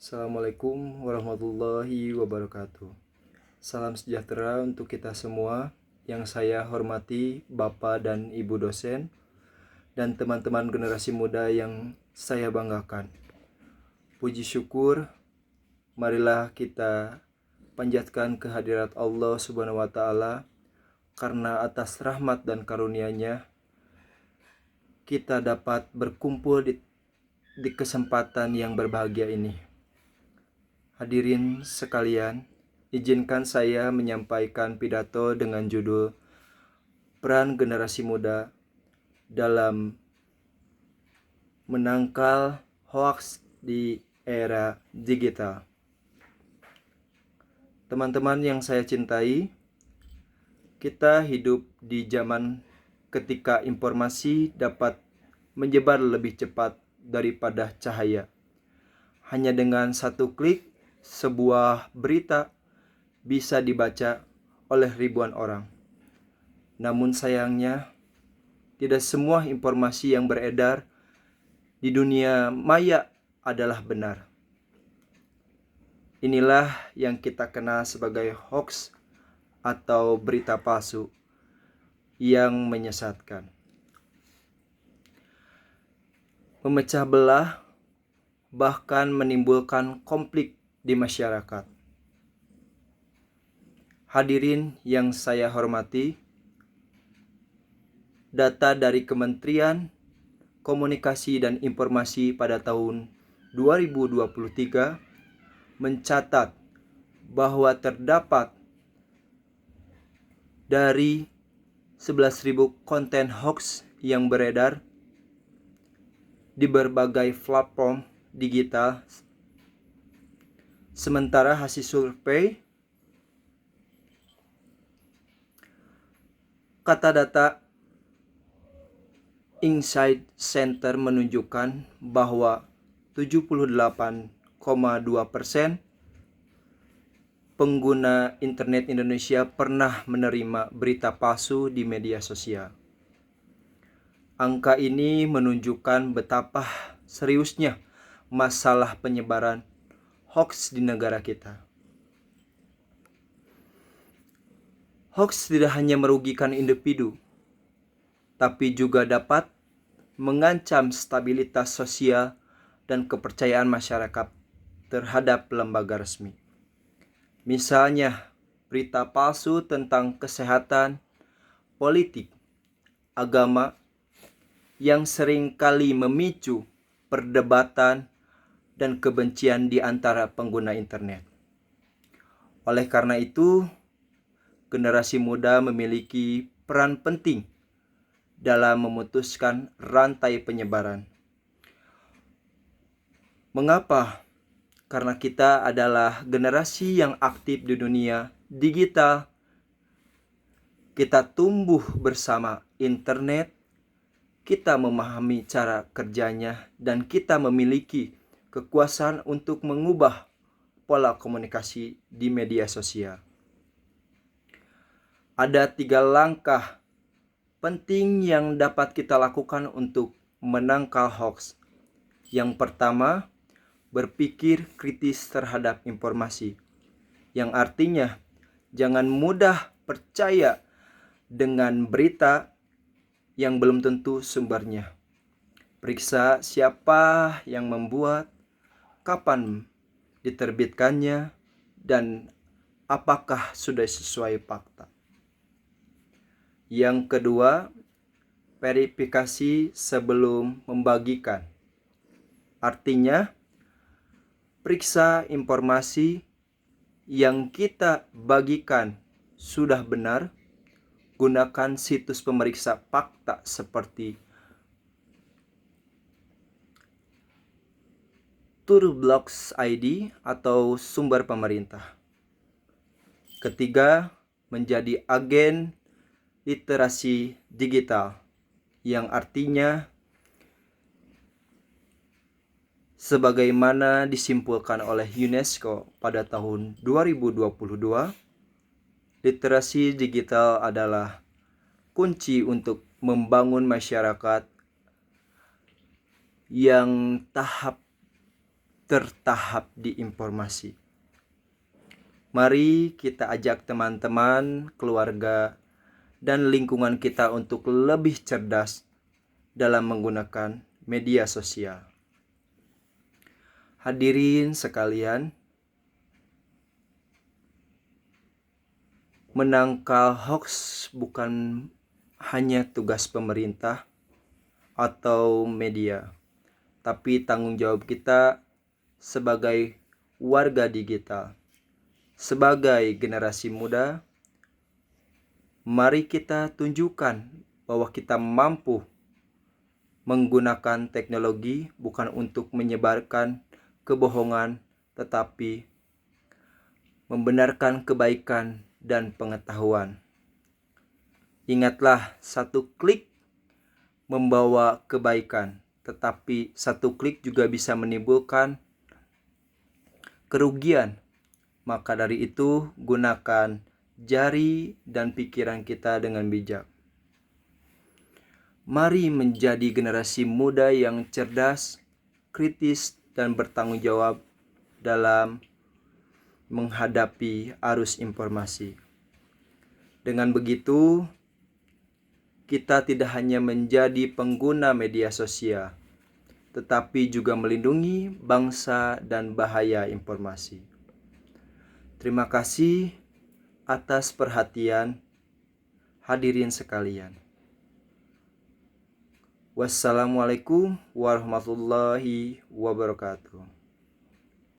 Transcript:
Assalamualaikum warahmatullahi wabarakatuh. Salam sejahtera untuk kita semua. Yang saya hormati Bapak dan Ibu dosen dan teman-teman generasi muda yang saya banggakan. Puji syukur, marilah kita panjatkan kehadirat Allah Subhanahu wa taala karena atas rahmat dan karunia-Nya kita dapat berkumpul di kesempatan yang berbahagia ini. Hadirin sekalian, izinkan saya menyampaikan pidato dengan judul Peran Generasi Muda dalam Menangkal Hoaks di Era Digital. Teman-teman yang saya cintai, kita hidup di zaman ketika informasi dapat menyebar lebih cepat daripada cahaya. Hanya dengan satu klik, sebuah berita bisa dibaca oleh ribuan orang. Namun sayangnya, tidak semua informasi yang beredar di dunia maya adalah benar. Inilah yang kita kenal sebagai hoax atau berita palsu yang menyesatkan, memecah belah, bahkan menimbulkan konflik di masyarakat. Hadirin yang saya hormati, data dari Kementerian Komunikasi dan Informasi pada tahun 2023 mencatat bahwa terdapat dari 11.000 konten hoax yang beredar di berbagai platform digital. Sementara hasil survei kata data Insight Center menunjukkan bahwa 78,2% pengguna internet Indonesia pernah menerima berita palsu di media sosial. Angka ini menunjukkan betapa seriusnya masalah penyebaran hoax di negara kita. Hoax tidak hanya merugikan individu, tapi juga dapat mengancam stabilitas sosial dan kepercayaan masyarakat terhadap lembaga resmi. Misalnya, berita palsu tentang kesehatan, politik, agama yang seringkali memicu perdebatan dan kebencian di antara pengguna internet. Oleh karena itu, generasi muda memiliki peran penting dalam memutuskan rantai penyebaran. Mengapa? Karena kita adalah generasi yang aktif di dunia digital. Kita tumbuh bersama internet, kita memahami cara kerjanya, dan kita memiliki kekuasaan untuk mengubah pola komunikasi di media sosial. Ada 3 langkah penting yang dapat kita lakukan untuk menangkal hoax. Yang pertama, berpikir kritis terhadap informasi, yang artinya jangan mudah percaya dengan berita yang belum tentu sumbernya. Periksa siapa yang membuat, kapan diterbitkannya, dan apakah sudah sesuai fakta. Yang kedua, verifikasi sebelum membagikan. Artinya, periksa informasi yang kita bagikan sudah benar. Gunakan situs pemeriksa fakta seperti Turblocks.id atau sumber pemerintah. Ketiga, menjadi agen literasi digital, yang artinya sebagaimana disimpulkan oleh UNESCO pada tahun 2022, literasi digital adalah kunci untuk membangun masyarakat yang tahap tertahap di informasi. Mari kita ajak teman-teman, keluarga, dan lingkungan kita untuk lebih cerdas dalam menggunakan media sosial. Hadirin sekalian, menangkal hoax bukan hanya tugas pemerintah atau media, tapi tanggung jawab kita sebagai warga digital. Sebagai generasi muda, mari kita tunjukkan bahwa kita mampu menggunakan teknologi bukan untuk menyebarkan kebohongan, tetapi membenarkan kebaikan dan pengetahuan. Ingatlah, satu klik membawa kebaikan, tetapi satu klik juga bisa menimbulkan kerugian. Maka dari itu, gunakan jari dan pikiran kita dengan bijak. Mari menjadi generasi muda yang cerdas, kritis, dan bertanggung jawab dalam menghadapi arus informasi. Dengan begitu, kita tidak hanya menjadi pengguna media sosial, tetapi juga melindungi bangsa dan bahaya informasi. Terima kasih atas perhatian hadirin sekalian. Wassalamualaikum warahmatullahi wabarakatuh.